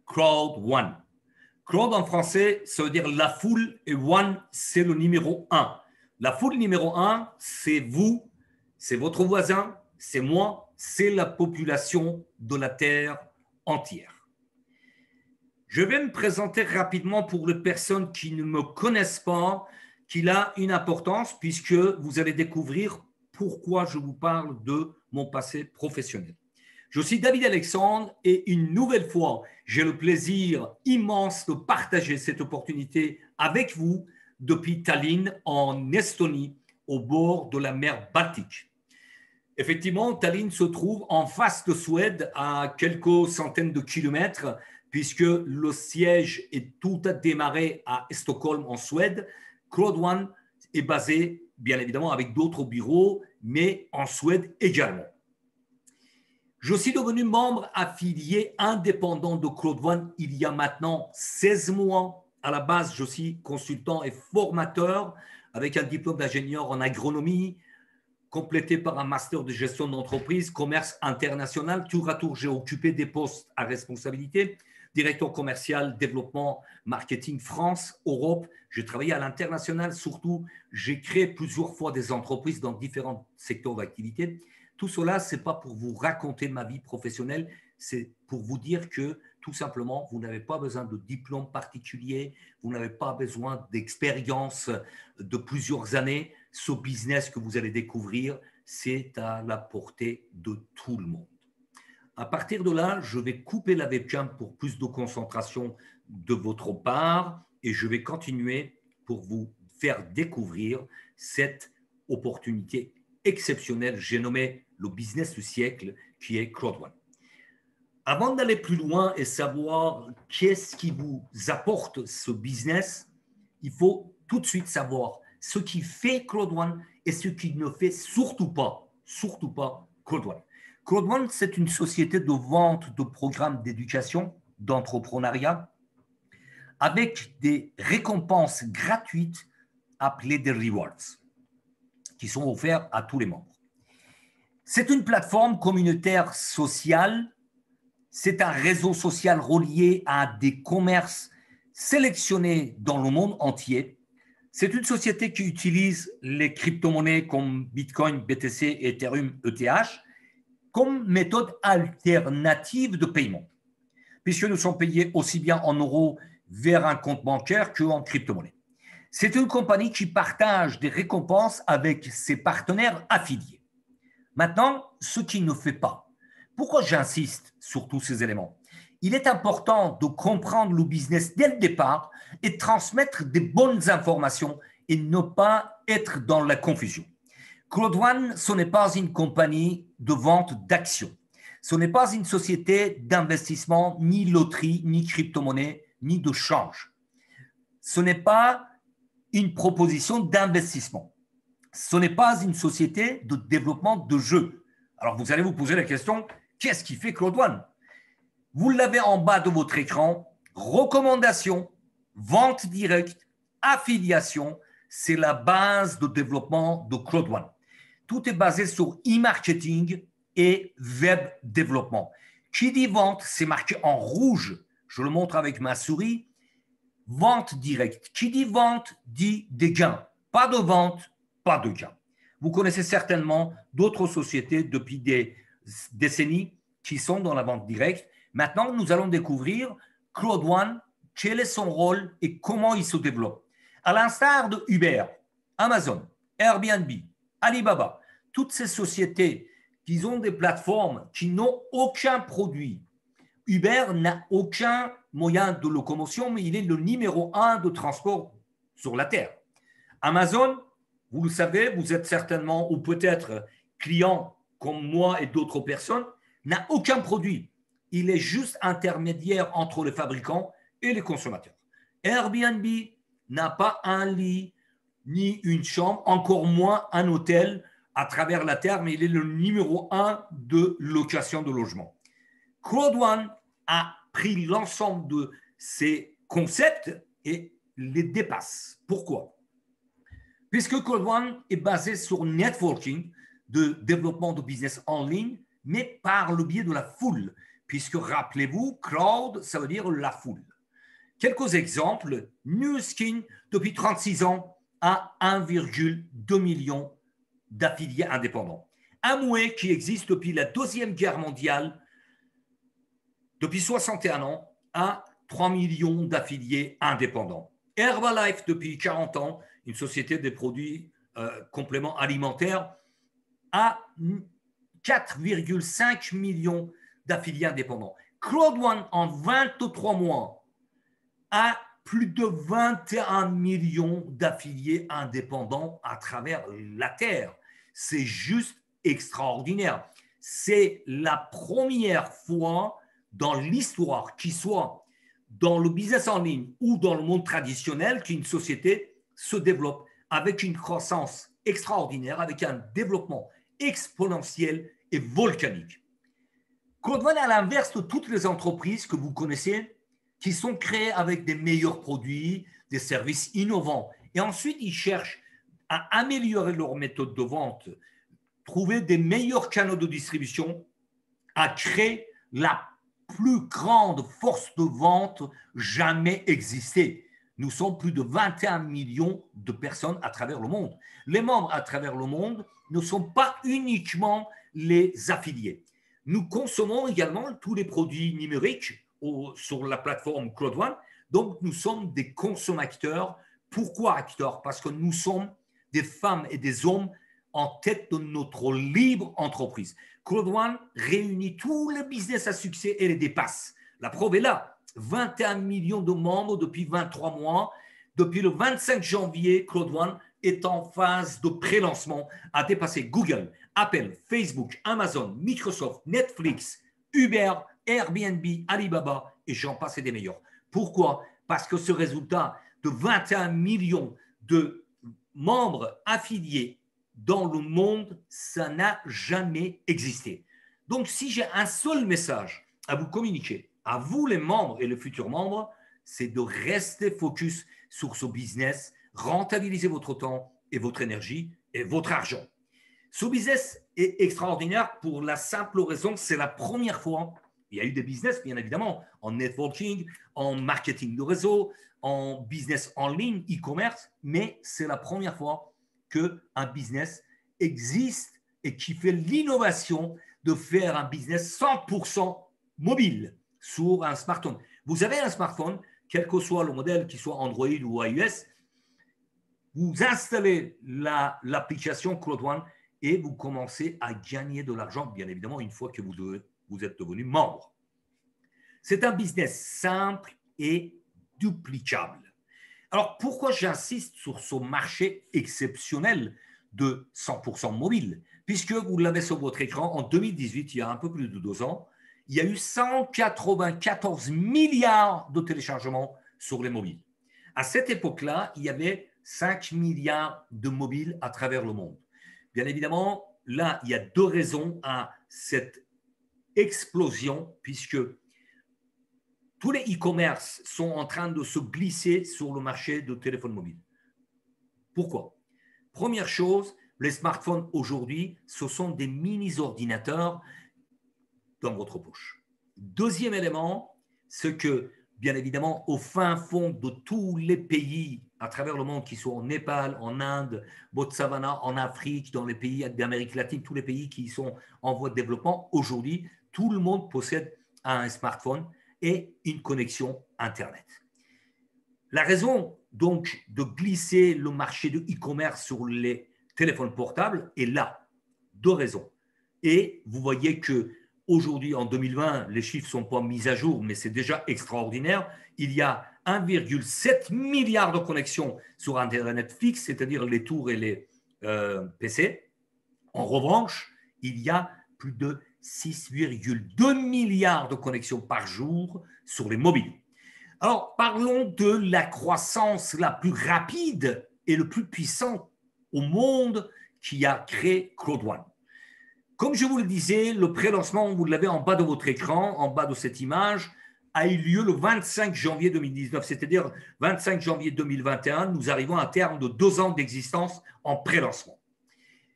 Crowd One. Crowd en français, ça veut dire la foule et One, c'est le numéro 1. La foule numéro 1, c'est vous, c'est votre voisin, c'est moi, c'est la population de la Terre entière. Je vais me présenter rapidement pour les personnes qui ne me connaissent pas, qu'il a une importance puisque vous allez découvrir pourquoi je vous parle de mon passé professionnel. Je suis David Alexandre et une nouvelle fois, j'ai le plaisir immense de partager cette opportunité avec vous depuis Tallinn en Estonie, au bord de la mer Baltique. Effectivement, Tallinn se trouve en face de Suède, à quelques centaines de kilomètres, puisque le siège est tout à démarrer à Stockholm en Suède. Crowd One est basé, bien évidemment, avec d'autres bureaux, mais en Suède également. Je suis devenu membre affilié indépendant de Crowd One il y a maintenant 16 mois. À la base, je suis consultant et formateur avec un diplôme d'ingénieur en agronomie, complété par un master de gestion d'entreprise, commerce international. Tour à tour, j'ai occupé des postes à responsabilité, directeur commercial, développement, marketing France, Europe. J'ai travaillé à l'international, surtout, j'ai créé plusieurs fois des entreprises dans différents secteurs d'activité. Tout cela, ce n'est pas pour vous raconter ma vie professionnelle, c'est pour vous dire que tout simplement, vous n'avez pas besoin de diplôme particulier, vous n'avez pas besoin d'expérience de plusieurs années. Ce business que vous allez découvrir, c'est à la portée de tout le monde. À partir de là, je vais couper la webcam pour plus de concentration de votre part et je vais continuer pour vous faire découvrir cette opportunité exceptionnelle, j'ai nommé le business du siècle, qui est Crowd One. Avant d'aller plus loin et savoir qu'est-ce qui vous apporte ce business, il faut tout de suite savoir ce qui fait Crowd One et ce qui ne fait surtout pas Crowd One. Crowd One, c'est une société de vente de programmes d'éducation, d'entrepreneuriat, avec des récompenses gratuites appelées des rewards, qui sont offerts à tous les membres. C'est une plateforme communautaire sociale, c'est un réseau social relié à des commerces sélectionnés dans le monde entier. C'est une société qui utilise les crypto-monnaies comme Bitcoin, BTC, Ethereum, ETH comme méthode alternative de paiement, puisque nous sommes payés aussi bien en euros vers un compte bancaire qu'en crypto-monnaie. C'est une compagnie qui partage des récompenses avec ses partenaires affiliés. Maintenant, ce qui ne fait pas. Pourquoi j'insiste sur tous ces éléments? Il est important de comprendre le business dès le départ et transmettre des bonnes informations et ne pas être dans la confusion. Crowd One, ce n'est pas une compagnie de vente d'actions. Ce n'est pas une société d'investissement, ni loterie, ni crypto-monnaie, ni de change. Ce n'est pas une proposition d'investissement. Ce n'est pas une société de développement de jeux. Alors, vous allez vous poser la question, qu'est-ce qui fait Crowd One? Vous l'avez en bas de votre écran, recommandation, vente directe, affiliation, c'est la base de développement de Crowd One. Tout est basé sur e-marketing et web développement. Qui dit vente, c'est marqué en rouge. Je le montre avec ma souris. Vente directe. Qui dit vente, dit des gains. Pas de vente, pas de gains. Vous connaissez certainement d'autres sociétés depuis des décennies qui sont dans la vente directe. Maintenant, nous allons découvrir Crowd One, quel est son rôle et comment il se développe. À l'instar de Uber, Amazon, Airbnb, Alibaba, toutes ces sociétés qui ont des plateformes qui n'ont aucun produit. Uber n'a aucun moyen de locomotion, mais il est le numéro 1 de transport sur la Terre. Amazon, vous le savez, vous êtes certainement ou peut-être client comme moi et d'autres personnes, n'a aucun produit. Il est juste intermédiaire entre les fabricants et les consommateurs. Airbnb n'a pas un lit ni une chambre, encore moins un hôtel à travers la Terre, mais il est le numéro 1 de location de logement. Crowd One a pris l'ensemble de ces concepts et les dépasse. Pourquoi? Puisque Crowd One est basé sur networking, de développement de business en ligne, mais par le biais de la foule. puisque rappelez-vous, crowd, ça veut dire la foule. Quelques exemples. Nu Skin, depuis 36 ans, a 1,2 million d'affiliés indépendants. Amway, qui existe depuis la Deuxième Guerre mondiale, depuis 61 ans, a 3 millions d'affiliés indépendants. Herbalife, depuis 40 ans, une société des produits compléments alimentaires, a 4,5 millions d'affiliés indépendants. Crowd1, en 23 mois, a plus de 21 millions d'affiliés indépendants à travers la Terre. C'est juste extraordinaire. C'est la première fois dans l'histoire, qu'il soit dans le business en ligne ou dans le monde traditionnel, qu'une société se développe avec une croissance extraordinaire, avec un développement exponentiel et volcanique. Crowd1, à l'inverse de toutes les entreprises que vous connaissez, qui sont créées avec des meilleurs produits, des services innovants, et ensuite ils cherchent à améliorer leur méthode de vente, trouver des meilleurs canaux de distribution, à créer la plus grande force de vente jamais existée. Nous sommes plus de 21 millions de personnes à travers le monde. Les membres à travers le monde ne sont pas uniquement les affiliés. Nous consommons également tous les produits numériques sur la plateforme Crowd1. Donc, nous sommes des consommateurs. Pourquoi acteurs? Parce que nous sommes des femmes et des hommes en tête de notre libre entreprise. Crowd1 réunit tous les business à succès et les dépasse. La preuve est là. 21 millions de membres depuis 23 mois. Depuis le 25 janvier, Crowd1 est en phase de pré-lancement, a dépassé Google, Apple, Facebook, Amazon, Microsoft, Netflix, Uber, Airbnb, Alibaba et j'en passe et des meilleurs. Pourquoi? Parce que ce résultat de 21 millions de membres affiliés dans le monde, ça n'a jamais existé. Donc, si j'ai un seul message à vous communiquer, à vous les membres et les futurs membres, c'est de rester focus sur ce business, rentabiliser votre temps et votre énergie et votre argent. Ce business est extraordinaire pour la simple raison, c'est la première fois. Il y a eu des business, bien évidemment, en networking, en marketing de réseau, en business en ligne, e-commerce, mais c'est la première fois qu'un business existe et qui fait l'innovation de faire un business 100% mobile sur un smartphone. Vous avez un smartphone, quel que soit le modèle, qu'il soit Android ou iOS, vous installez l'application Crowd1 et vous commencez à gagner de l'argent, bien évidemment, une fois que vous êtes devenu membre. C'est un business simple et duplicable. Alors, pourquoi j'insiste sur ce marché exceptionnel de 100% mobile? Puisque vous l'avez sur votre écran, en 2018, il y a un peu plus de 2 ans, il y a eu 194 milliards de téléchargements sur les mobiles. À cette époque-là, il y avait 5 milliards de mobiles à travers le monde. Bien évidemment, là, il y a 2 raisons à cette explosion, puisque tous les e-commerce sont en train de se glisser sur le marché de téléphone mobile. Pourquoi? Première chose, les smartphones aujourd'hui, ce sont des mini-ordinateurs dans votre poche. Deuxième élément, c'est que, bien évidemment, au fin fond de tous les pays à travers le monde, qui sont en Népal, en Inde, Botswana, en Afrique, dans les pays d'Amérique latine, tous les pays qui sont en voie de développement, aujourd'hui, tout le monde possède un smartphone et une connexion Internet. La raison, donc, de glisser le marché de e-commerce sur les téléphones portables est là. 2 raisons. Et vous voyez que aujourd'hui, en 2020, les chiffres ne sont pas mis à jour, mais c'est déjà extraordinaire. Il y a 1,7 milliard de connexions sur Internet fixe, c'est-à-dire les tours et les PC. En revanche, il y a plus de 6,2 milliards de connexions par jour sur les mobiles. Alors, parlons de la croissance la plus rapide et le plus puissante au monde qui a créé Crowd1. Comme je vous le disais, le pré-lancement, vous l'avez en bas de votre écran, en bas de cette image, a eu lieu le 25 janvier 2019, c'est-à-dire 25 janvier 2021. Nous arrivons à un terme de 2 ans d'existence en pré-lancement.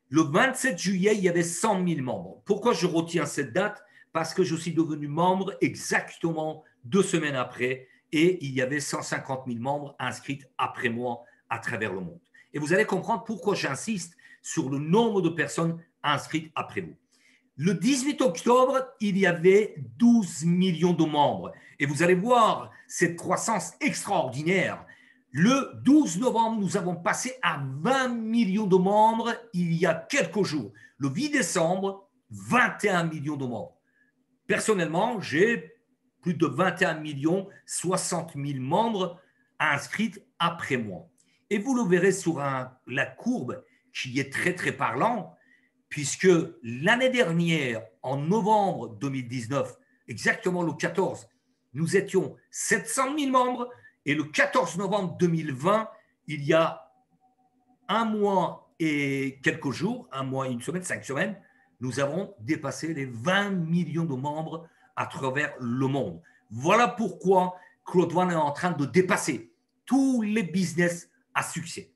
Le 27 juillet, il y avait 100 000 membres. Pourquoi je retiens cette date? parce que je suis devenu membre exactement 2 semaines après et il y avait 150 000 membres inscrits après moi à travers le monde. Et vous allez comprendre pourquoi j'insiste sur le nombre de personnes inscrites après vous. Le 18 octobre, il y avait 12 millions de membres. Et vous allez voir cette croissance extraordinaire. Le 12 novembre, nous avons passé à 20 millions de membres il y a quelques jours. Le 8 décembre, 21 millions de membres. Personnellement, j'ai plus de 21 millions, 60 000 membres inscrits après moi. Et vous le verrez sur la courbe qui est très, très parlant, puisque l'année dernière, en novembre 2019, exactement le 14, nous étions 700 000 membres, et le 14 novembre 2020, il y a un mois et quelques jours, un mois, une semaine, 5 semaines, nous avons dépassé les 20 millions de membres à travers le monde. Voilà pourquoi Claude One est en train de dépasser tous les business à succès.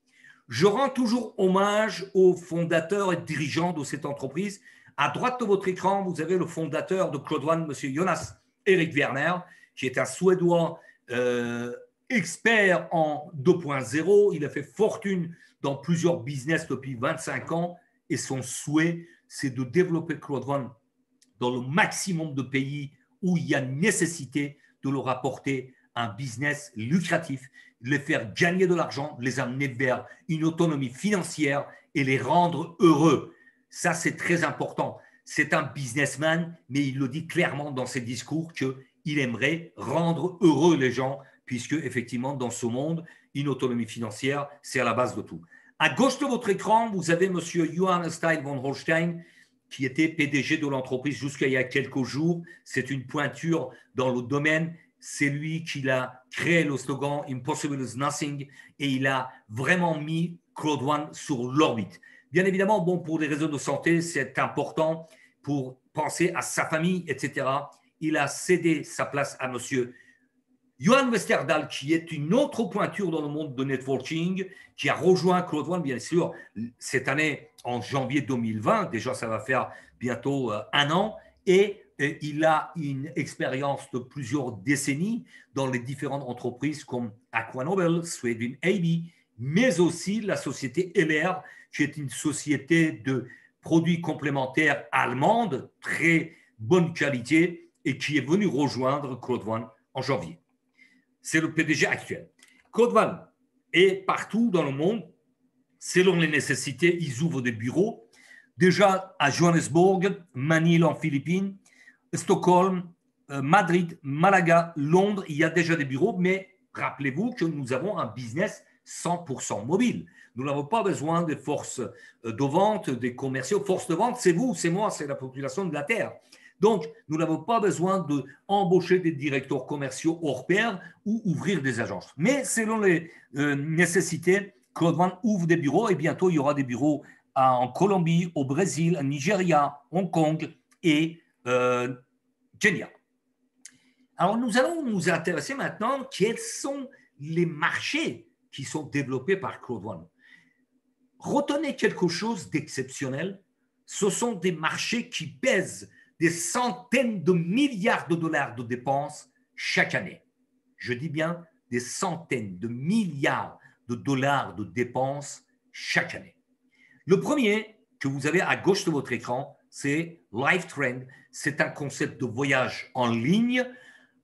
Je rends toujours hommage aux fondateurs et dirigeants de cette entreprise. À droite de votre écran, vous avez le fondateur de Claude One, M. Jonas Erik Werner, qui est un Suédois expert en 2.0. Il a fait fortune dans plusieurs business depuis 25 ans et son souhait, c'est de développer Claude One dans le maximum de pays où il y a nécessité de leur apporter un business lucratif, de les faire gagner de l'argent, de les amener vers une autonomie financière et les rendre heureux. Ça, c'est très important. C'est un businessman, mais il le dit clairement dans ses discours qu'il aimerait rendre heureux les gens, puisque effectivement, dans ce monde, une autonomie financière, c'est à la base de tout. À gauche de votre écran, vous avez M. Johann Stein von Holstein, qui était PDG de l'entreprise jusqu'à il y a quelques jours. C'est une pointure dans le domaine. C'est lui qui a créé le slogan « Impossible is nothing » et il a vraiment mis Claude One sur l'orbite. Bien évidemment, bon, pour des raisons de santé, c'est important pour penser à sa famille, etc. Il a cédé sa place à monsieur Johan Westerdahl, qui est une autre pointure dans le monde de networking, qui a rejoint Claude One, bien sûr, cette année, en janvier 2020. Déjà, ça va faire bientôt un an. Et il a une expérience de plusieurs décennies dans les différentes entreprises comme Aquanobel, Swedin AB, mais aussi la société LR, qui est une société de produits complémentaires allemande, très bonne qualité, et qui est venue rejoindre Claude One en janvier. C'est le PDG actuel. Claude One est partout dans le monde. Selon les nécessités, ils ouvrent des bureaux. Déjà à Johannesburg, Manille en Philippines, Stockholm, Madrid, Malaga, Londres, il y a déjà des bureaux, mais rappelez-vous que nous avons un business 100% mobile. Nous n'avons pas besoin des forces de vente, des commerciaux. Force de vente, c'est vous, c'est moi, c'est la population de la Terre. Donc, nous n'avons pas besoin d'embaucher des directeurs commerciaux hors pair ou ouvrir des agences. Mais selon les nécessités, Claude One ouvre des bureaux et bientôt, il y aura des bureaux en Colombie, au Brésil, au Nigeria, Hong Kong et Kenya. Alors, nous allons nous intéresser maintenant quels sont les marchés qui sont développés par Claude One. Retenez quelque chose d'exceptionnel. Ce sont des marchés qui pèsent des centaines de milliards de dollars de dépenses chaque année. Je dis bien des centaines de milliards de dollars de dépenses chaque année. Le premier que vous avez à gauche de votre écran, c'est LifeTrend. C'est un concept de voyage en ligne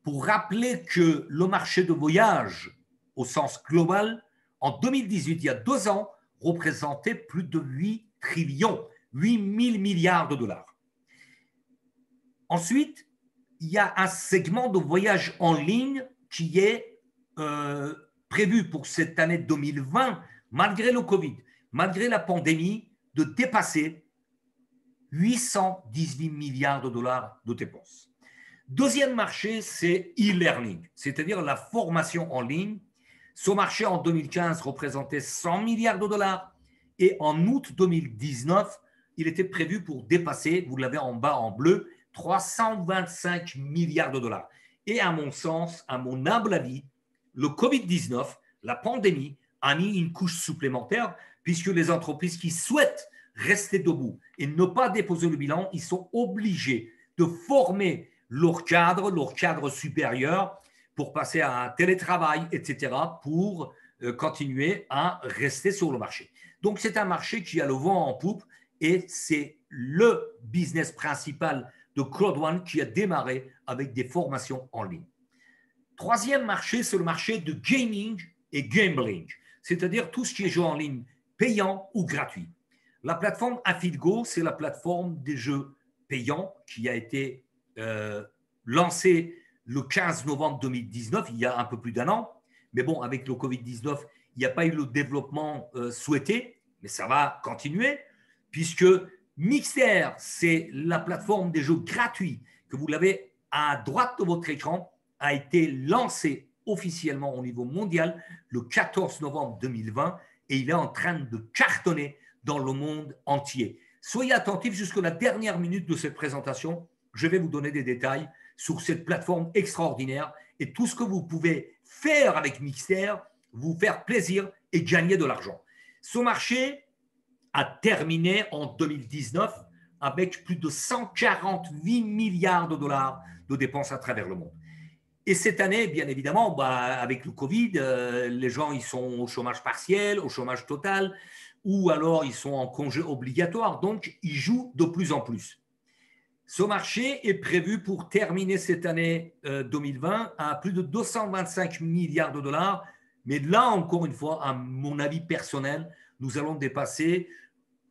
pour rappeler que le marché de voyage au sens global, en 2018, il y a 2 ans, représentait plus de 8 trillions, 8 000 milliards de dollars. Ensuite, il y a un segment de voyage en ligne qui est prévu pour cette année 2020, malgré le Covid, malgré la pandémie, de dépasser 818 milliards de dollars de dépenses. Deuxième marché, c'est e-learning, c'est-à-dire la formation en ligne. Ce marché en 2015 représentait 100 milliards de dollars et en août 2019, il était prévu pour dépasser, vous l'avez en bas en bleu, 325 milliards de dollars. Et à mon sens, à mon humble avis, le Covid-19, la pandémie, a mis une couche supplémentaire puisque les entreprises qui souhaitent rester debout et ne pas déposer le bilan, ils sont obligés de former leur cadre supérieur pour passer à un télétravail, etc., pour continuer à rester sur le marché. Donc, c'est un marché qui a le vent en poupe et c'est le business principal de Claude One qui a démarré avec des formations en ligne. Troisième marché, c'est le marché de gaming et gambling, c'est-à-dire tout ce qui est jeu en ligne payant ou gratuit. La plateforme AffiliGo, c'est la plateforme des jeux payants qui a été lancée le 15 novembre 2019, il y a un peu plus d'un an. Mais bon, avec le Covid-19, il n'y a pas eu le développement souhaité, mais ça va continuer, puisque Mixer, c'est la plateforme des jeux gratuits que vous l'avez à droite de votre écran, a été lancé officiellement au niveau mondial le 14 novembre 2020 et il est en train de cartonner dans le monde entier. Soyez attentifs jusqu'à la dernière minute de cette présentation. Je vais vous donner des détails sur cette plateforme extraordinaire et tout ce que vous pouvez faire avec Mixer, vous faire plaisir et gagner de l'argent. Ce marché a terminé en 2019 avec plus de 148 milliards de dollars de dépenses à travers le monde. Et cette année, bien évidemment, avec le Covid, les gens ils sont au chômage partiel, au chômage total, ou alors ils sont en congé obligatoire, donc ils jouent de plus en plus. Ce marché est prévu pour terminer cette année 2020 à plus de 225 milliards de dollars, mais là, encore une fois, à mon avis personnel, nous allons dépasser,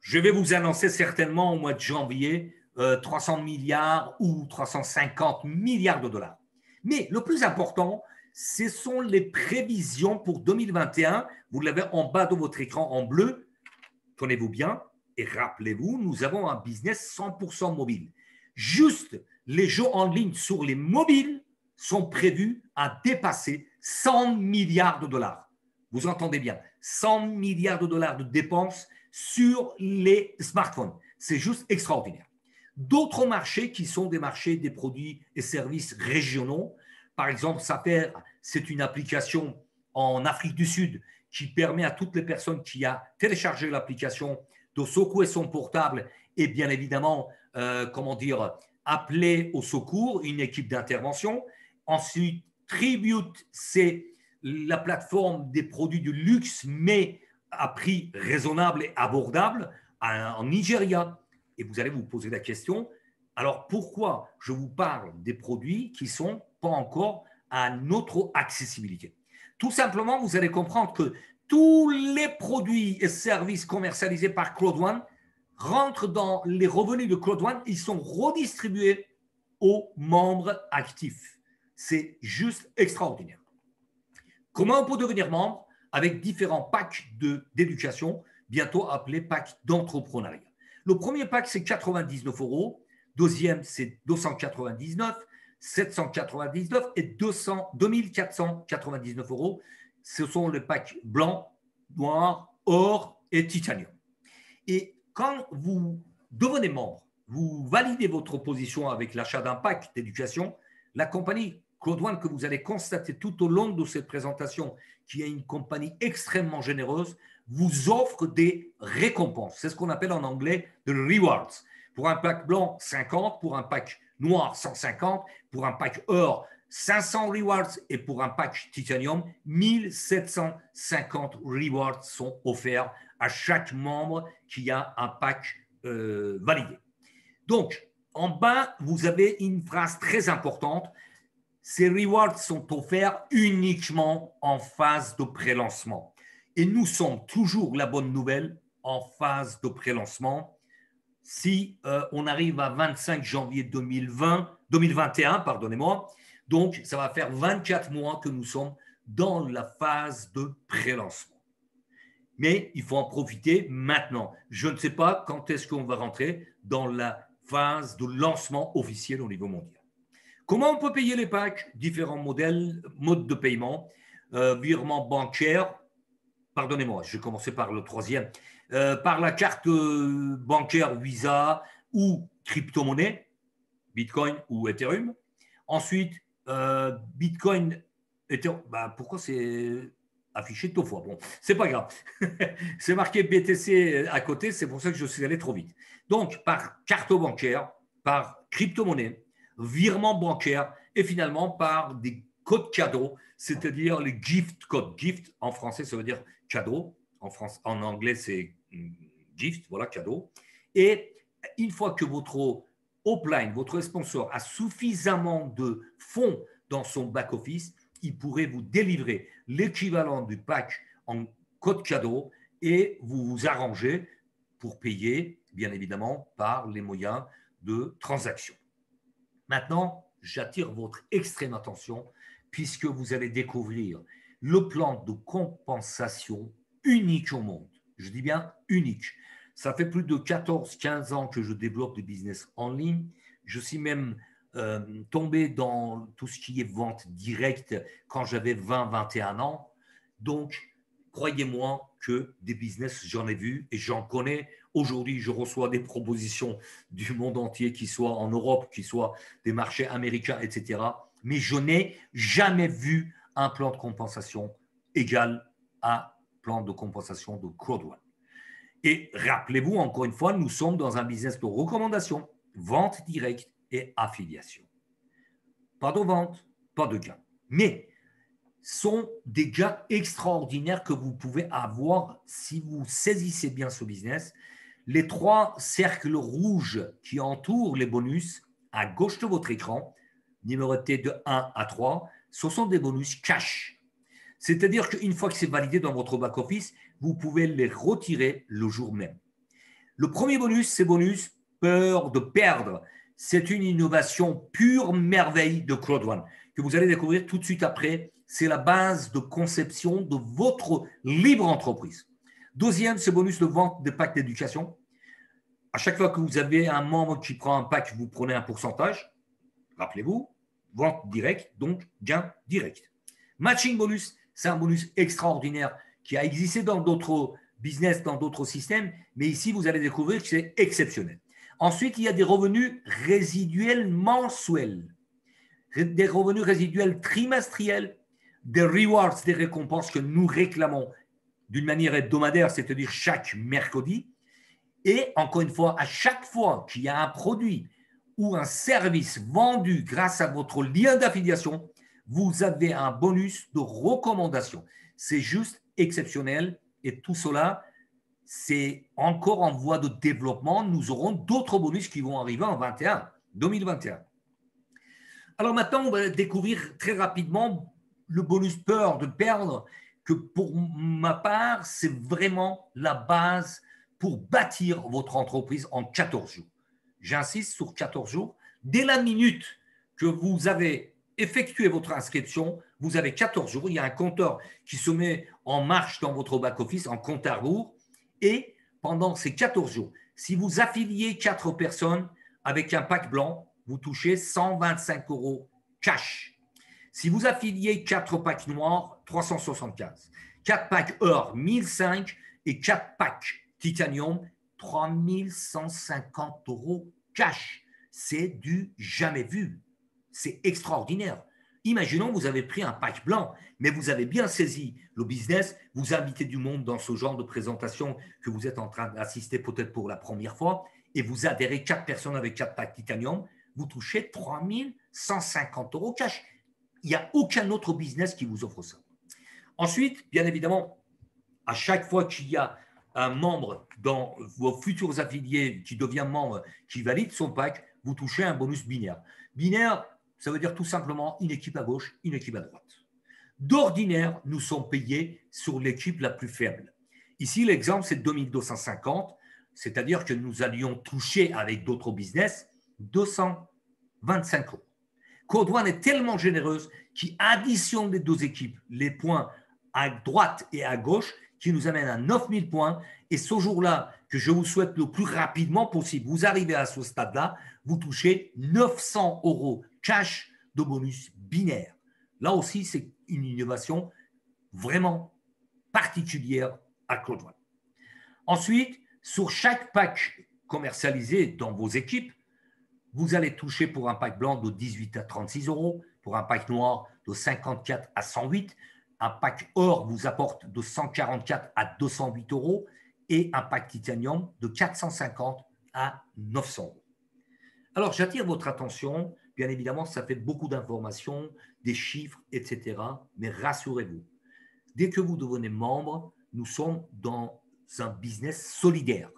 je vais vous annoncer certainement au mois de janvier, 300 milliards ou 350 milliards de dollars. Mais le plus important, ce sont les prévisions pour 2021. Vous l'avez en bas de votre écran en bleu. Tenez-vous bien et rappelez-vous, nous avons un business 100% mobile. Juste les jeux en ligne sur les mobiles sont prévus à dépasser 100 milliards de dollars. Vous entendez bien, 100 milliards de dollars de dépenses sur les smartphones. C'est juste extraordinaire. D'autres marchés qui sont des marchés des produits et services régionaux. Par exemple, Saper, c'est une application en Afrique du Sud qui permet à toutes les personnes qui ont téléchargé l'application de secouer son portable et bien évidemment, appeler au secours une équipe d'intervention. Ensuite, Tribute, c'est la plateforme des produits de luxe, mais à prix raisonnable et abordable en Nigeria. Et vous allez vous poser la question, alors pourquoi je vous parle des produits qui ne sont pas encore à notre accessibilité? Tout simplement, vous allez comprendre que tous les produits et services commercialisés par Claude One rentrent dans les revenus de Claude One, ils sont redistribués aux membres actifs. C'est juste extraordinaire. Comment on peut devenir membre? Avec différents packs d'éducation, bientôt appelés packs d'entrepreneuriat. Le premier pack, c'est 99 €. Deuxième, c'est 299, 799 et 2499 €. Ce sont les packs blancs, noirs, or et titanium. Et quand vous devenez membre, vous validez votre position avec l'achat d'un pack d'éducation, la compagnie Claude One que vous allez constater tout au long de cette présentation, qui est une compagnie extrêmement généreuse, vous offre des récompenses. C'est ce qu'on appelle en anglais de rewards. Pour un pack blanc, 50, pour un pack noir, 150, pour un pack or, 500 rewards et pour un pack titanium, 1750 rewards sont offerts à chaque membre qui a un pack validé. Donc, en bas, vous avez une phrase très importante. Ces rewards sont offerts uniquement en phase de pré-lancement. Et nous sommes toujours, la bonne nouvelle, en phase de pré-lancement. Si on arrive à 25 janvier 2021, pardonnez-moi, donc ça va faire 24 mois que nous sommes dans la phase de pré-lancement. Mais il faut en profiter maintenant. Je ne sais pas quand est-ce qu'on va rentrer dans la phase de lancement officiel au niveau mondial. Comment on peut payer les packs? Différents modes de paiement, virement bancaire, pardonnez-moi, je vais commencer par le troisième, par la carte bancaire Visa ou crypto-monnaie, Bitcoin ou Ethereum. Ensuite, Bitcoin, Ethereum, pourquoi c'est affiché deux fois? Bon, c'est pas grave. C'est marqué BTC à côté, c'est pour ça que je suis allé trop vite. Donc, par carte bancaire, par crypto-monnaie, virement bancaire et finalement par des codes cadeaux, c'est-à-dire les gift codes. Gift en français, ça veut dire cadeau. En anglais, c'est gift, voilà, cadeau. Et une fois que votre upline, votre sponsor a suffisamment de fonds dans son back-office, il pourrait vous délivrer l'équivalent du pack en code cadeau et vous vous arrangez pour payer, bien évidemment, par les moyens de transaction. Maintenant, j'attire votre extrême attention puisque vous allez découvrir le plan de compensation unique au monde. Je dis bien unique. Ça fait plus de 14-15 ans que je développe des business en ligne. Je suis même tombé dans tout ce qui est vente directe quand j'avais 20-21 ans. Donc, croyez-moi que des business, j'en ai vu et j'en connais. Aujourd'hui, je reçois des propositions du monde entier, qui soient en Europe, qui soient des marchés américains, etc. Mais je n'ai jamais vu un plan de compensation égal à plan de compensation de CrowdOne. Et rappelez-vous, encore une fois, nous sommes dans un business de recommandation, vente directe et affiliation. Pas de vente, pas de gain. Mais sont des gains extraordinaires que vous pouvez avoir si vous saisissez bien ce business. Les 3 cercles rouges qui entourent les bonus à gauche de votre écran, numérotés de 1 à 3, ce sont des bonus cash. C'est-à-dire qu'une fois que c'est validé dans votre back-office, vous pouvez les retirer le jour même. Le premier bonus, c'est bonus peur de perdre. C'est une innovation pure merveille de CrowdOne que vous allez découvrir tout de suite après. C'est la base de conception de votre libre entreprise. Deuxième, c'est bonus de vente de packs d'éducation. À chaque fois que vous avez un membre qui prend un pack, vous prenez un pourcentage. Rappelez-vous, vente directe, donc gain direct. Matching bonus, c'est un bonus extraordinaire qui a existé dans d'autres business, dans d'autres systèmes, mais ici, vous allez découvrir que c'est exceptionnel. Ensuite, il y a des revenus résiduels mensuels, des revenus résiduels trimestriels, des rewards, des récompenses que nous réclamons d'une manière hebdomadaire, c'est-à-dire chaque mercredi. Et encore une fois, à chaque fois qu'il y a un produit ou un service vendu grâce à votre lien d'affiliation, vous avez un bonus de recommandation. C'est juste exceptionnel et tout cela, c'est encore en voie de développement. Nous aurons d'autres bonus qui vont arriver en 2021. Alors maintenant, on va découvrir très rapidement le bonus peur de perdre, que pour ma part, c'est vraiment la base pour bâtir votre entreprise en 14 jours. J'insiste sur 14 jours. Dès la minute que vous avez effectué votre inscription, vous avez 14 jours. Il y a un compteur qui se met en marche dans votre back-office, en compte à rebours. Et pendant ces 14 jours, si vous affiliez 4 personnes avec un pack blanc, vous touchez 125 € cash. Si vous affiliez 4 packs noirs, 375. 4 packs or, 1005 et 4 packs titanium, 3150 € cash. C'est du jamais vu. C'est extraordinaire. Imaginons, vous avez pris un pack blanc, mais vous avez bien saisi le business, vous invitez du monde dans ce genre de présentation que vous êtes en train d'assister peut-être pour la première fois, et vous adhérez 4 personnes avec 4 packs titanium, vous touchez 3150 € cash. Il n'y a aucun autre business qui vous offre ça. Ensuite, bien évidemment, à chaque fois qu'il y a un membre dans vos futurs affiliés qui devient membre, qui valide son pack, vous touchez un bonus binaire. Binaire, ça veut dire tout simplement une équipe à gauche, une équipe à droite. D'ordinaire, nous sommes payés sur l'équipe la plus faible. Ici, l'exemple, c'est 2250, c'est-à-dire que nous allions toucher avec d'autres business 225 €. CrowdOne est tellement généreuse qu'il additionne les 2 équipes, les points à droite et à gauche, qui nous amène à 9000 points. Et ce jour-là, que je vous souhaite le plus rapidement possible, vous arrivez à ce stade-là, vous touchez 900 € cash de bonus binaire. Là aussi, c'est une innovation vraiment particulière à CrowdOne. Ensuite, sur chaque pack commercialisé dans vos équipes, vous allez toucher pour un pack blanc de 18 à 36 €, pour un pack noir de 54 à 108, un pack or vous apporte de 144 à 208 € et un pack titanium de 450 à 900 €. Alors, j'attire votre attention. Bien évidemment, ça fait beaucoup d'informations, des chiffres, etc. Mais rassurez-vous, dès que vous devenez membre, nous sommes dans un business solidaire.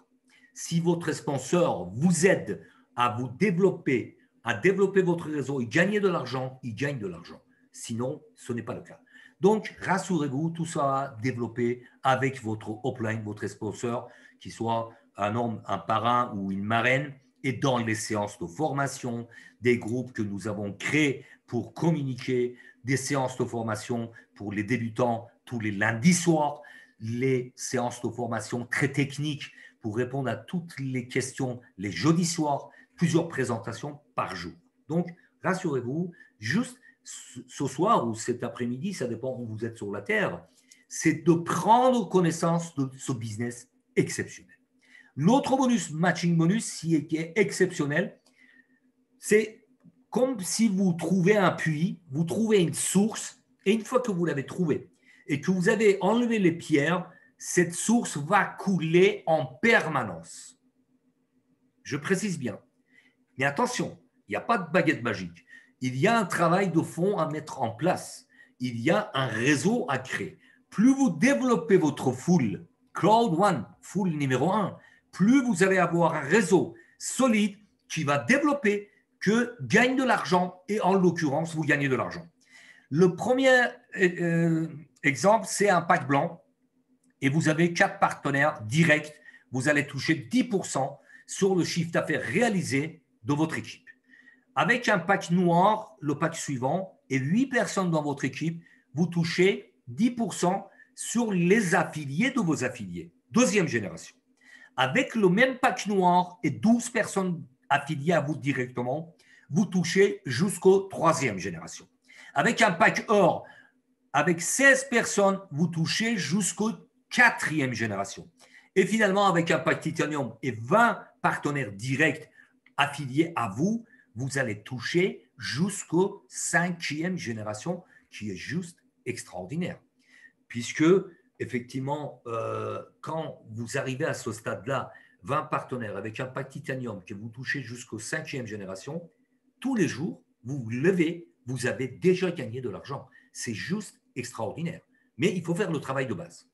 Si votre sponsor vous aide à vous développer, à développer votre réseau et gagner de l'argent, il gagne de l'argent. Sinon, ce n'est pas le cas. Donc, rassurez-vous, tout ça va développer avec votre upline, votre sponsor, qui soit un homme, un parrain ou une marraine, et dans les séances de formation, des groupes que nous avons créés pour communiquer, des séances de formation pour les débutants tous les lundis soirs, les séances de formation très techniques pour répondre à toutes les questions les jeudis soirs, plusieurs présentations par jour. Donc, rassurez-vous, juste ce soir ou cet après-midi, ça dépend où vous êtes sur la Terre, c'est de prendre connaissance de ce business exceptionnel. L'autre bonus, matching bonus, qui est exceptionnel, c'est comme si vous trouvez un puits, vous trouvez une source, et une fois que vous l'avez trouvé et que vous avez enlevé les pierres, cette source va couler en permanence. Je précise bien. Mais attention, il n'y a pas de baguette magique. Il y a un travail de fond à mettre en place. Il y a un réseau à créer. Plus vous développez votre full, Cloud One, full numéro 1, plus vous allez avoir un réseau solide qui va développer, que gagne de l'argent et en l'occurrence, vous gagnez de l'argent. Le premier exemple, c'est un pack blanc et vous avez 4 partenaires directs. Vous allez toucher 10% sur le chiffre d'affaires réalisé de votre équipe. Avec un pack noir, le pack suivant, et 8 personnes dans votre équipe, vous touchez 10% sur les affiliés de vos affiliés. Deuxième génération. Avec le même pack noir et 12 personnes affiliées à vous directement, vous touchez jusqu'aux troisième génération. Avec un pack or, avec 16 personnes, vous touchez jusqu'aux quatrième génération. Et finalement, avec un pack titanium et 20 partenaires directs affiliés à vous, vous allez toucher jusqu'aux cinquième génération, qui est juste extraordinaire. Puisque, effectivement, quand vous arrivez à ce stade-là, 20 partenaires avec un pack titanium que vous touchez jusqu'aux cinquième génération, tous les jours, vous vous levez, vous avez déjà gagné de l'argent. C'est juste extraordinaire. Mais il faut faire le travail de base.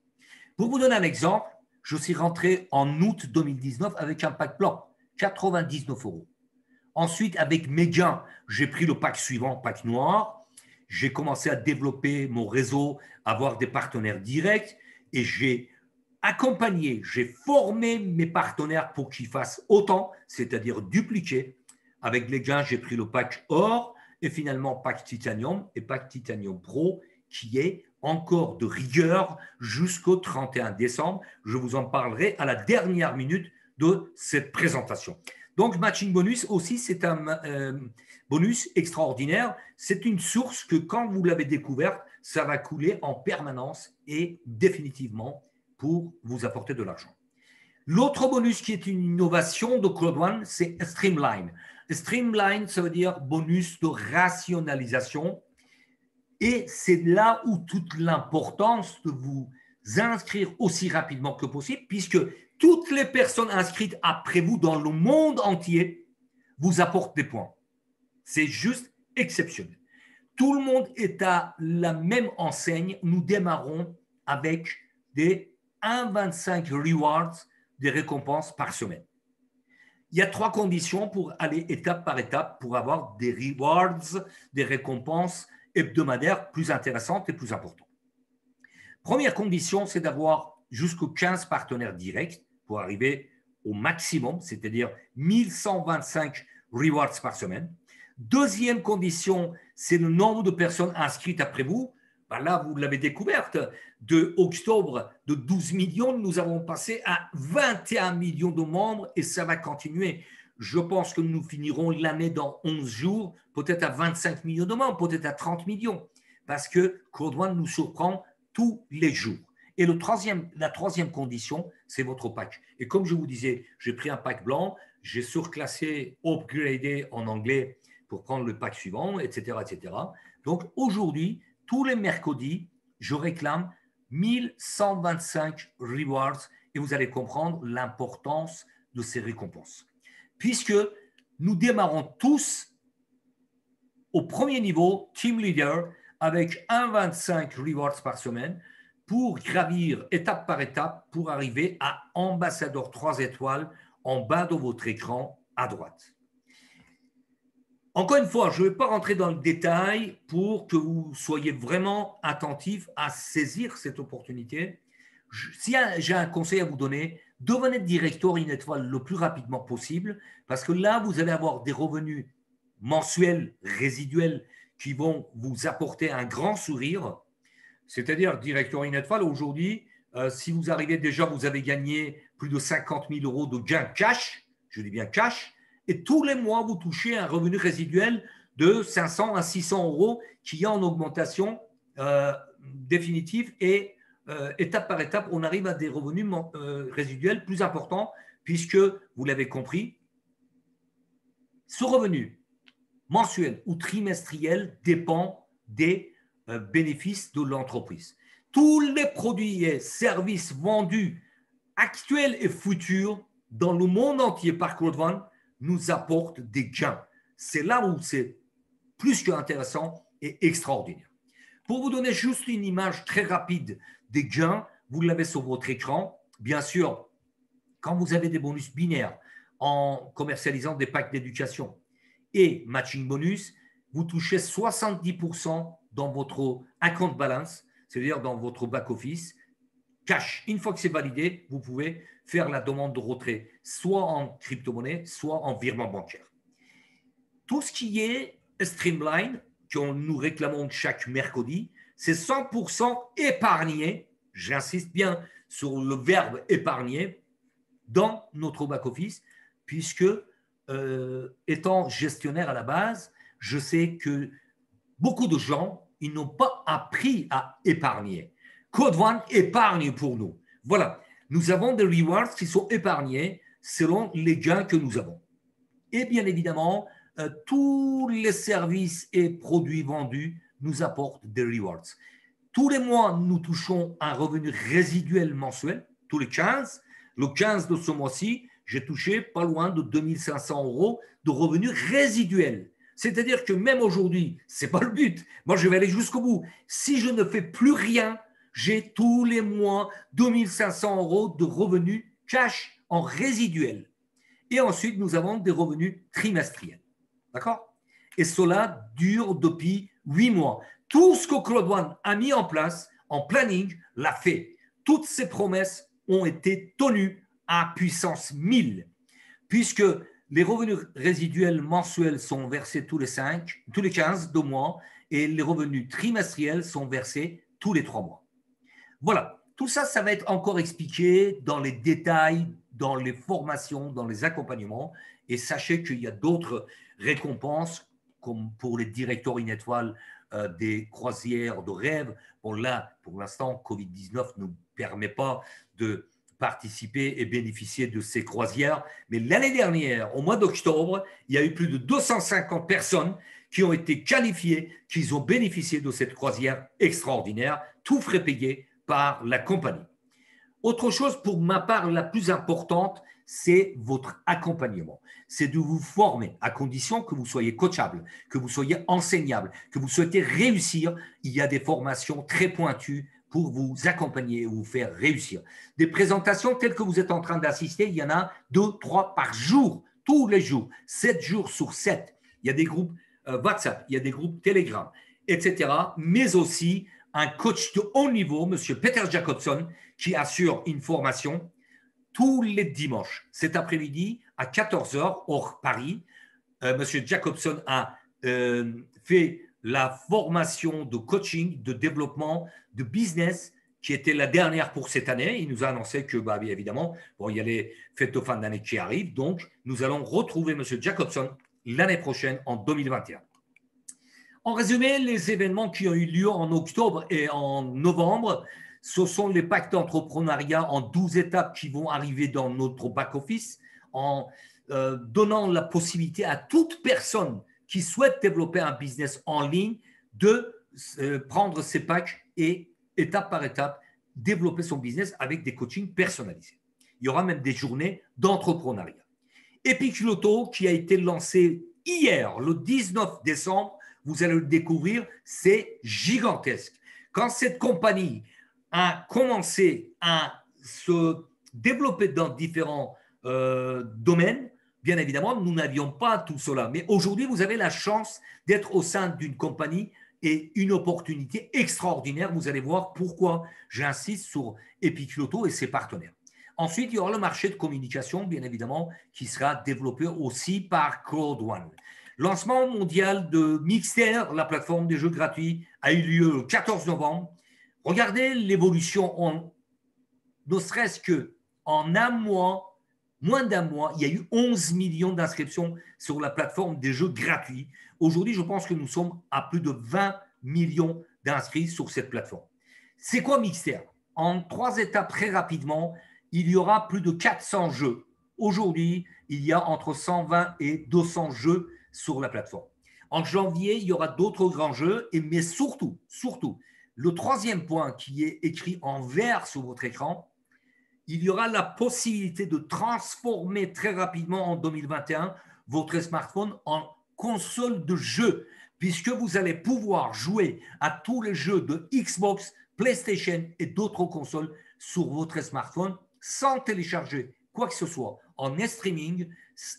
Pour vous donner un exemple, je suis rentré en août 2019 avec un pack blanc, 99 €. Ensuite, avec mes gains, j'ai pris le pack suivant, pack noir. J'ai commencé à développer mon réseau, avoir des partenaires directs et j'ai accompagné, j'ai formé mes partenaires pour qu'ils fassent autant, c'est-à-dire dupliquer. Avec les gains, j'ai pris le pack or et finalement pack titanium et pack titanium pro qui est encore de rigueur jusqu'au 31 décembre. Je vous en parlerai à la dernière minute de cette présentation. Donc, matching bonus aussi, c'est un bonus extraordinaire. C'est une source que quand vous l'avez découverte, ça va couler en permanence et définitivement pour vous apporter de l'argent. L'autre bonus qui est une innovation de Cloud One, c'est Streamline. Streamline, ça veut dire bonus de rationalisation. Et c'est là où toute l'importance de vous inscrire aussi rapidement que possible, puisque toutes les personnes inscrites après vous dans le monde entier vous apportent des points. C'est juste exceptionnel. Tout le monde est à la même enseigne. Nous démarrons avec des 1,25 rewards, des récompenses par semaine. Il y a 3 conditions pour aller étape par étape pour avoir des rewards, des récompenses hebdomadaires plus intéressantes et plus importantes. Première condition, c'est d'avoir jusqu'aux 15 partenaires directs pour arriver au maximum, c'est-à-dire 1125 rewards par semaine. Deuxième condition, c'est le nombre de personnes inscrites après vous. Ben là, vous l'avez découverte. De octobre de 12 millions, nous avons passé à 21 millions de membres et ça va continuer. Je pense que nous finirons l'année dans 11 jours, peut-être à 25 millions de membres, peut-être à 30 millions, parce que Cloud One nous surprend tous les jours. Et la troisième condition, c'est votre pack. Et comme je vous disais, j'ai pris un pack blanc, j'ai surclassé, upgradé en anglais pour prendre le pack suivant, etc., etc. Donc aujourd'hui, tous les mercredis, je réclame 1125 rewards et vous allez comprendre l'importance de ces récompenses. Puisque nous démarrons tous au premier niveau, Team Leader, avec 1,25 rewards par semaine pour gravir étape par étape pour arriver à ambassadeur 3 étoiles en bas de votre écran à droite. Encore une fois, je ne vais pas rentrer dans le détail pour que vous soyez vraiment attentifs à saisir cette opportunité. Si j'ai un conseil à vous donner, devenez directeur une étoile le plus rapidement possible parce que là, vous allez avoir des revenus mensuels, résiduels qui vont vous apporter un grand sourire. C'est-à-dire, directeur une étoile, aujourd'hui, si vous arrivez déjà, vous avez gagné plus de 50 000 euros de gains cash, je dis bien cash, et tous les mois, vous touchez un revenu résiduel de 500 à 600 euros qui est en augmentation définitive et étape par étape, on arrive à des revenus résiduels plus importants puisque, vous l'avez compris, ce revenu mensuel ou trimestriel dépend des bénéfices de l'entreprise. Tous les produits et services vendus actuels et futurs dans le monde entier par Crowdfund nous apportent des gains. C'est là où c'est plus qu'intéressant et extraordinaire. Pour vous donner juste une image très rapide des gains, vous l'avez sur votre écran. Bien sûr, quand vous avez des bonus binaires en commercialisant des packs d'éducation et matching bonus, vous touchez 70% dans votre account balance, c'est-à-dire dans votre back-office, cash. Une fois que c'est validé, vous pouvez faire la demande de retrait, soit en crypto-monnaie, soit en virement bancaire. Tout ce qui est Streamline, que nous réclamons chaque mercredi, c'est 100% épargné, j'insiste bien sur le verbe épargner, dans notre back-office, puisque étant gestionnaire à la base, je sais que beaucoup de gens, ils n'ont pas appris à épargner. Crowdfund épargne pour nous. Voilà, nous avons des rewards qui sont épargnés selon les gains que nous avons. Et bien évidemment, tous les services et produits vendus nous apportent des rewards. Tous les mois, nous touchons un revenu résiduel mensuel, tous les 15. Le 15 de ce mois-ci, j'ai touché pas loin de 2500 euros de revenus résiduels. C'est-à-dire que même aujourd'hui, ce n'est pas le but. Moi, je vais aller jusqu'au bout. Si je ne fais plus rien, j'ai tous les mois 2500 euros de revenus cash en résiduel. Et ensuite, nous avons des revenus trimestriels. D'accord? Et cela dure depuis 8 mois. Tout ce que Crowdfund a mis en place en planning l'a fait. Toutes ces promesses ont été tenues à puissance 1000, puisque les revenus résiduels mensuels sont versés tous les 15 de mois et les revenus trimestriels sont versés tous les 3 mois. Voilà, tout ça, ça va être encore expliqué dans les détails, dans les formations, dans les accompagnements. Et sachez qu'il y a d'autres récompenses, comme pour les directeurs une étoile des croisières de rêve. Bon, là, pour l'instant, Covid-19 ne nous permet pas de participer et bénéficier de ces croisières. Mais l'année dernière, au mois d'octobre, il y a eu plus de 250 personnes qui ont été qualifiées, qui ont bénéficié de cette croisière extraordinaire, tout frais payé par la compagnie. Autre chose, pour ma part, la plus importante, c'est votre accompagnement. C'est de vous former à condition que vous soyez coachable, que vous soyez enseignable, que vous souhaitez réussir. Il y a des formations très pointues pour vous accompagner et vous faire réussir. Des présentations telles que vous êtes en train d'assister, il y en a 2, 3 par jour, tous les jours, 7 jours sur 7. Il y a des groupes WhatsApp, il y a des groupes Telegram, etc. Mais aussi un coach de haut niveau, M. Peter Jacobson, qui assure une formation tous les dimanches. Cet après-midi, à 14h, hors Paris, M. Jacobson a fait la formation de coaching, de développement, de business, qui était la dernière pour cette année. Il nous a annoncé que, bien évidemment, il y a les fêtes de fin d'année qui arrivent. Donc, nous allons retrouver M. Jacobson l'année prochaine, en 2021. En résumé, les événements qui ont eu lieu en octobre et en novembre, ce sont les packs d'entrepreneuriat en 12 étapes qui vont arriver dans notre back-office en donnant la possibilité à toute personne qui souhaite développer un business en ligne de prendre ces packs et, étape par étape, développer son business avec des coachings personnalisés. Il y aura même des journées d'entrepreneuriat. Epic Loto qui a été lancé hier, le 19 décembre, vous allez le découvrir, c'est gigantesque. Quand cette compagnie a commencé à se développer dans différents domaines, bien évidemment, nous n'avions pas tout cela. Mais aujourd'hui, vous avez la chance d'être au sein d'une compagnie et une opportunité extraordinaire. Vous allez voir pourquoi j'insiste sur Epic Loto et ses partenaires. Ensuite, il y aura le marché de communication, bien évidemment, qui sera développé aussi par Crowd One. Lancement mondial de Mixer, la plateforme des jeux gratuits, a eu lieu le 14 novembre. Regardez l'évolution, ne serait-ce qu'en un mois, moins d'un mois, il y a eu 11 millions d'inscriptions sur la plateforme des jeux gratuits. Aujourd'hui, je pense que nous sommes à plus de 20 millions d'inscrits sur cette plateforme. C'est quoi Mixer? En 3 étapes, très rapidement, il y aura plus de 400 jeux. Aujourd'hui, il y a entre 120 et 200 jeux sur la plateforme. En janvier, il y aura d'autres grands jeux, mais surtout, le troisième point qui est écrit en vert sur votre écran, il y aura la possibilité de transformer très rapidement en 2021 votre smartphone en console de jeu, puisque vous allez pouvoir jouer à tous les jeux de Xbox, PlayStation et d'autres consoles sur votre smartphone sans télécharger quoi que ce soit en streaming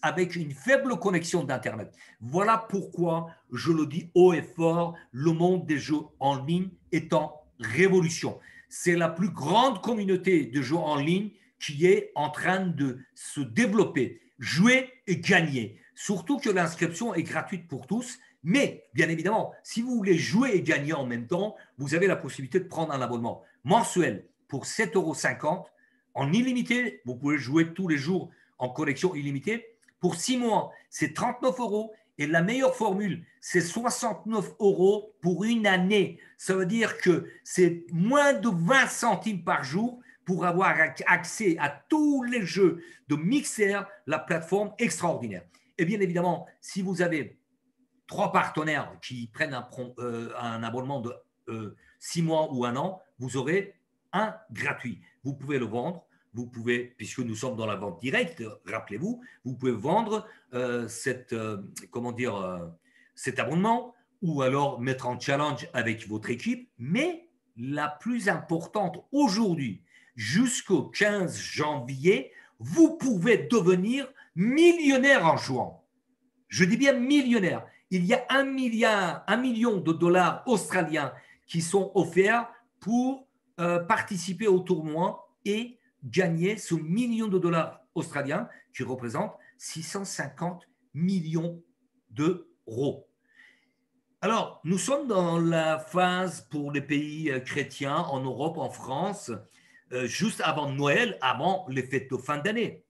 avec une faible connexion d'Internet. Voilà pourquoi je le dis haut et fort, le monde des jeux en ligne est en révolution. C'est la plus grande communauté de jeux en ligne qui est en train de se développer, jouer et gagner. Surtout que l'inscription est gratuite pour tous. Mais, bien évidemment, si vous voulez jouer et gagner en même temps, vous avez la possibilité de prendre un abonnement mensuel pour 7,50 € en illimité. Vous pouvez jouer tous les jours en connexion illimitée. Pour 6 mois, c'est 39 €. Et la meilleure formule, c'est 69 € pour une année. Ça veut dire que c'est moins de 20 centimes par jour pour avoir accès à tous les jeux de Mixer, la plateforme extraordinaire. Et bien évidemment, si vous avez 3 partenaires qui prennent un abonnement de 6 mois ou 1 an, vous aurez un gratuit. Vous pouvez le vendre. Vous pouvez, puisque nous sommes dans la vente directe, rappelez-vous, vous pouvez vendre cet abonnement ou alors mettre en challenge avec votre équipe. Mais la plus importante aujourd'hui, jusqu'au 15 janvier, vous pouvez devenir millionnaire en jouant. Je dis bien millionnaire. Il y a 1 million de dollars australiens qui sont offerts pour participer au tournoi et gagner ce million de dollars australiens qui représente 650 millions d'euros. Alors, nous sommes dans la phase pour les pays chrétiens en Europe, en France, juste avant Noël, avant les fêtes de fin d'année.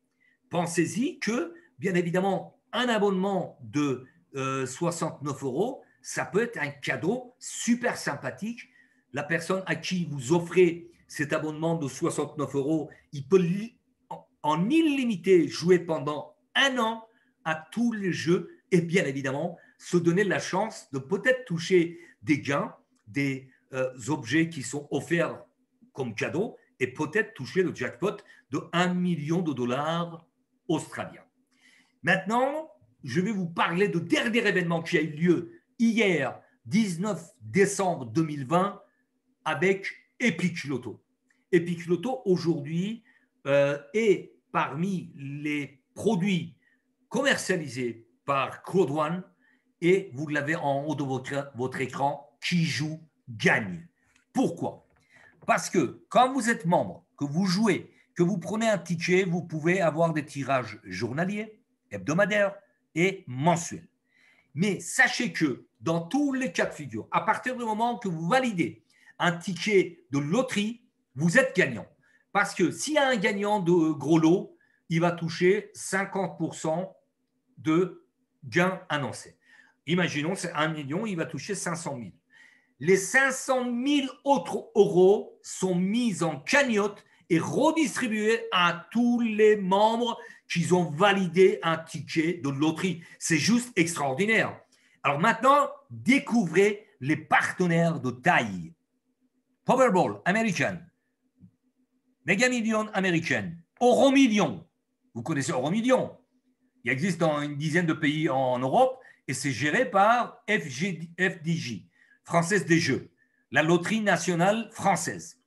Pensez-y que, bien évidemment, un abonnement de 69 €, ça peut être un cadeau super sympathique. La personne à qui vous offrez cet abonnement de 69 €, il peut en illimité jouer pendant 1 an à tous les jeux et bien évidemment se donner la chance de peut-être toucher des gains, des objets qui sont offerts comme cadeau et peut-être toucher le jackpot de 1 million de dollars australiens. Maintenant, je vais vous parler de dernier événement qui a eu lieu hier, 19 décembre 2020, avec Epic Loto. Epic Loto, aujourd'hui, est parmi les produits commercialisés par Crowd One et vous l'avez en haut de votre écran, qui joue gagne. Pourquoi? Parce que quand vous êtes membre, que vous jouez, que vous prenez un ticket, vous pouvez avoir des tirages journaliers, hebdomadaires et mensuels. Mais sachez que dans tous les cas de figure, à partir du moment que vous validez un ticket de loterie, vous êtes gagnant. Parce que s'il y a un gagnant de gros lot, il va toucher 50% de gains annoncés. Imaginons, c'est 1 million, il va toucher 500 000. Les 500 000 autres euros sont mis en cagnotte et redistribués à tous les membres qui ont validé un ticket de loterie. C'est juste extraordinaire. Alors maintenant, découvrez les partenaires de taille. Powerball américaine, Mega Million américaine, Euromillion. Vous connaissez Euromillion? Il existe dans une dizaine de pays en Europe et c'est géré par FDJ, Française des Jeux, la loterie nationale française.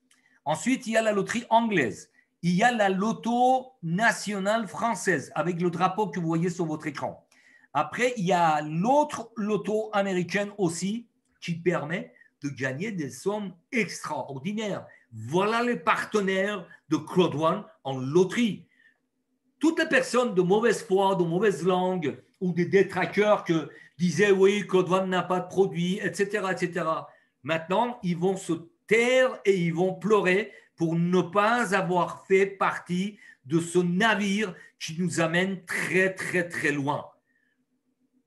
Ensuite, il y a la loterie anglaise. Il y a la loto nationale française avec le drapeau que vous voyez sur votre écran. Après, il y a l'autre loto américaine aussi qui permet de gagner des sommes extraordinaires. Voilà les partenaires de Claude One en loterie. Toutes les personnes de mauvaise foi, de mauvaise langue ou des détraqueurs qui disaient oui, Claude One n'a pas de produit, etc., etc. Maintenant, ils vont se taire et ils vont pleurer pour ne pas avoir fait partie de ce navire qui nous amène très, très, très loin.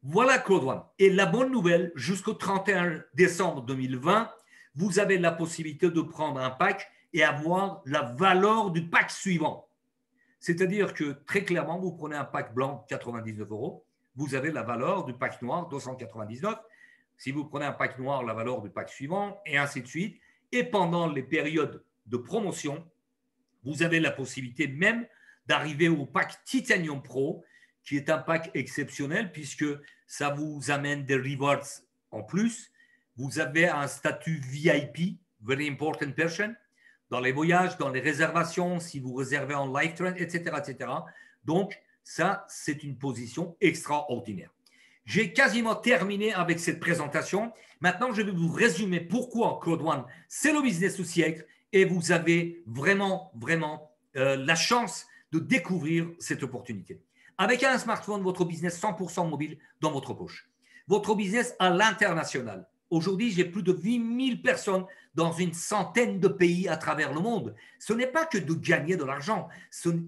Voilà Claude One. Et la bonne nouvelle, jusqu'au 31 décembre 2020, vous avez la possibilité de prendre un pack et avoir la valeur du pack suivant. C'est-à-dire que très clairement, vous prenez un pack blanc, 99 €, vous avez la valeur du pack noir, 299. Si vous prenez un pack noir, la valeur du pack suivant, et ainsi de suite. Et pendant les périodes de promotion, vous avez la possibilité même d'arriver au pack Titanium Pro, qui est un pack exceptionnel puisque ça vous amène des rewards en plus. Vous avez un statut VIP, Very Important Person, dans les voyages, dans les réservations, si vous réservez en live train, etc., etc. Donc, ça, c'est une position extraordinaire. J'ai quasiment terminé avec cette présentation. Maintenant, je vais vous résumer pourquoi Claude One, c'est le business du siècle et vous avez vraiment, vraiment la chance de découvrir cette opportunité. Avec un smartphone, votre business 100% mobile dans votre poche. Votre business à l'international. Aujourd'hui, j'ai plus de 8 000 personnes dans une centaine de pays à travers le monde. Ce n'est pas que de gagner de l'argent,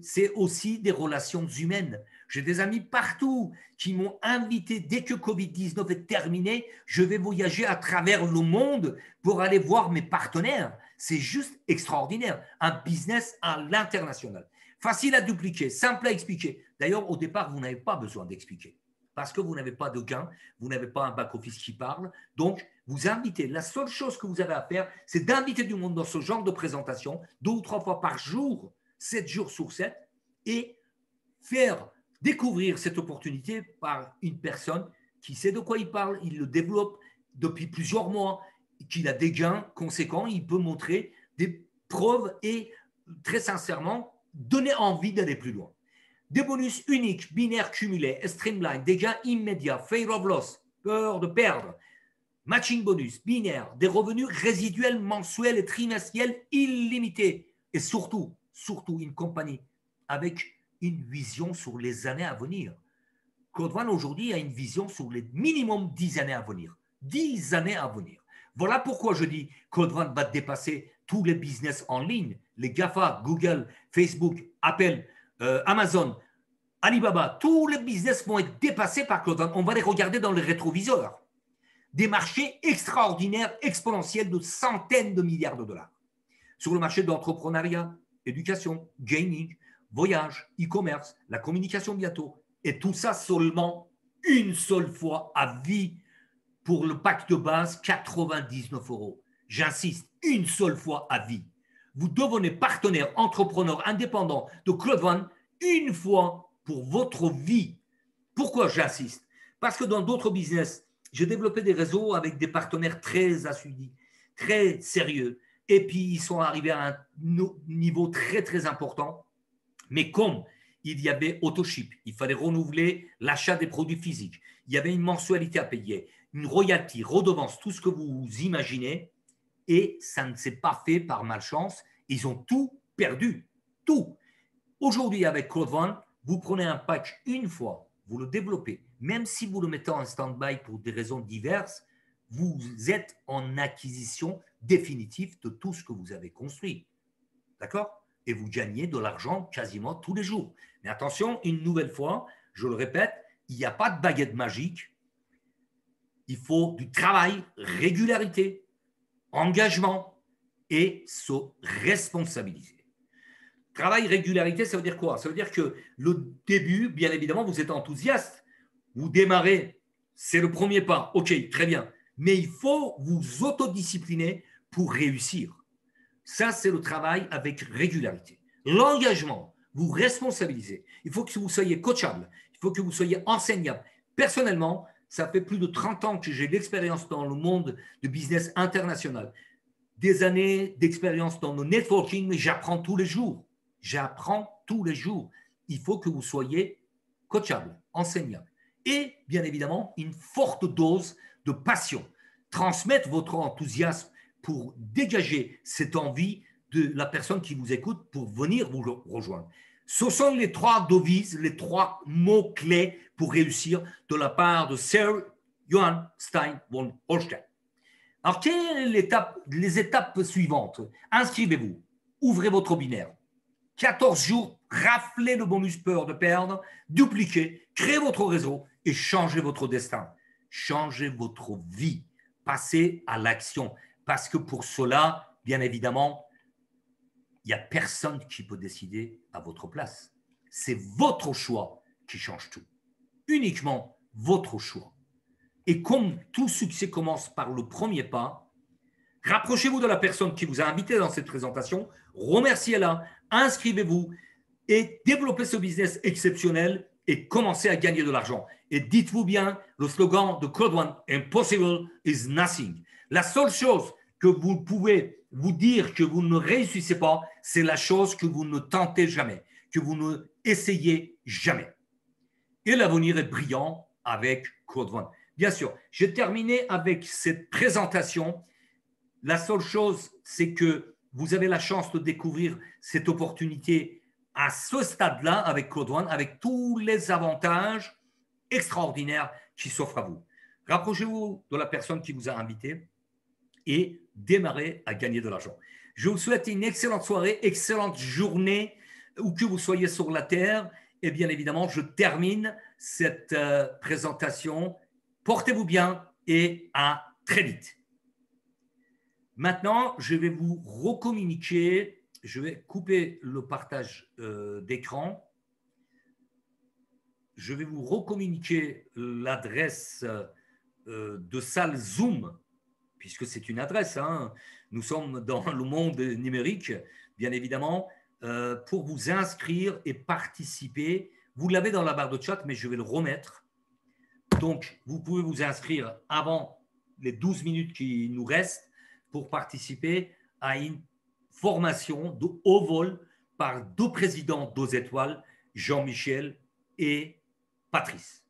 c'est aussi des relations humaines. J'ai des amis partout qui m'ont invité, dès que Covid-19 est terminé, je vais voyager à travers le monde pour aller voir mes partenaires. C'est juste extraordinaire. Un business à l'international. Facile à dupliquer, simple à expliquer. D'ailleurs, au départ, vous n'avez pas besoin d'expliquer parce que vous n'avez pas de gain, vous n'avez pas un back-office qui parle. Donc, vous invitez. La seule chose que vous avez à faire, c'est d'inviter du monde dans ce genre de présentation 2 ou 3 fois par jour, 7 jours sur 7, et faire découvrir cette opportunité par une personne qui sait de quoi il parle, il le développe depuis plusieurs mois, qu'il a des gains conséquents, il peut montrer des preuves et très sincèrement donner envie d'aller plus loin. Des bonus uniques, binaires cumulés, streamline, des gains immédiats, fear of loss, peur de perdre, matching bonus, binaire, des revenus résiduels mensuels et trimestriels illimités et surtout une compagnie avec une vision sur les années à venir. Claude One aujourd'hui a une vision sur les minimum 10 années à venir. 10 années à venir. Voilà pourquoi je dis Claude One va dépasser tous les business en ligne, les GAFA, Google, Facebook, Apple, Amazon, Alibaba, tous les business vont être dépassés par Claude One. On va les regarder dans le rétroviseur. Des marchés extraordinaires, exponentiels de centaines de milliards de dollars. Sur le marché de l'entrepreneuriat, éducation, gaming, voyage, e-commerce, la communication bientôt. Et tout ça seulement une seule fois à vie pour le pack de base, 99 €. J'insiste, une seule fois à vie. Vous devenez partenaire, entrepreneur indépendant de Claude One une fois pour votre vie. Pourquoi j'insiste? Parce que dans d'autres business, j'ai développé des réseaux avec des partenaires très assidus, très sérieux. Et puis, ils sont arrivés à un niveau très, très important. Mais comme il y avait autoship, il fallait renouveler l'achat des produits physiques, il y avait une mensualité à payer, une royalty, redevance, tout ce que vous imaginez. Et ça ne s'est pas fait par malchance. Ils ont tout perdu. Tout. Aujourd'hui, avec Claude One, vous prenez un pack une fois, vous le développez. Même si vous le mettez en stand-by pour des raisons diverses, vous êtes en acquisition définitive de tout ce que vous avez construit. D'accord? Et vous gagnez de l'argent quasiment tous les jours. Mais attention, une nouvelle fois, je le répète, il n'y a pas de baguette magique. Il faut du travail, régularité, engagement et se responsabiliser. Travail, régularité, ça veut dire quoi? Ça veut dire que le début, bien évidemment, vous êtes enthousiaste. Vous démarrez, c'est le premier pas. OK, très bien. Mais il faut vous autodiscipliner pour réussir. Ça, c'est le travail avec régularité. L'engagement, vous responsabilisez. Il faut que vous soyez coachable. Il Il faut que vous soyez enseignable. Personnellement, ça fait plus de 30 ans que j'ai l'expérience dans le monde du business international. Des années d'expérience dans le networking, mais j'apprends tous les jours. J'apprends tous les jours. Il faut que vous soyez coachable, enseignable. Et bien évidemment, une forte dose de passion. Transmettre votre enthousiasme pour dégager cette envie de la personne qui vous écoute pour venir vous rejoindre. Ce sont les 3 devises, les 3 mots-clés pour réussir de la part de Sir Johann Stein von Holstein. Alors, quelles sont les étapes suivantes? Inscrivez-vous, ouvrez votre binaire. 14 jours, raflez le bonus peur de perdre, dupliquez, créez votre réseau et changez votre destin. Changez votre vie. Passez à l'action. Parce que pour cela, bien évidemment, il n'y a personne qui peut décider à votre place. C'est votre choix qui change tout. Uniquement votre choix. Et comme tout succès commence par le premier pas, rapprochez-vous de la personne qui vous a invité dans cette présentation, remerciez-la, inscrivez-vous et développez ce business exceptionnel et commencez à gagner de l'argent. Et dites-vous bien le slogan de Claude One, Impossible is nothing. La seule chose que vous pouvez vous dire que vous ne réussissez pas, c'est la chose que vous ne tentez jamais, que vous ne essayez jamais. Et l'avenir est brillant avec Claude One. Bien sûr, j'ai terminé avec cette présentation. La seule chose, c'est que vous avez la chance de découvrir cette opportunité à ce stade-là avec Claude One, avec tous les avantages extraordinaires qui s'offrent à vous. Rapprochez-vous de la personne qui vous a invité et démarrez à gagner de l'argent. Je vous souhaite une excellente soirée, excellente journée, où que vous soyez sur la Terre. Et bien évidemment, je termine cette présentation. Portez-vous bien et à très vite. Maintenant, je vais vous recommuniquer, je vais couper le partage d'écran. Je vais vous recommuniquer l'adresse de salle Zoom, puisque c'est une adresse. Hein. Nous sommes dans le monde numérique, bien évidemment, pour vous inscrire et participer. Vous l'avez dans la barre de chat, mais je vais le remettre. Donc, vous pouvez vous inscrire avant les 12 minutes qui nous restent pour participer à une formation de haut vol par 2 présidents d'2 étoiles, Jean-Michel et Patrice.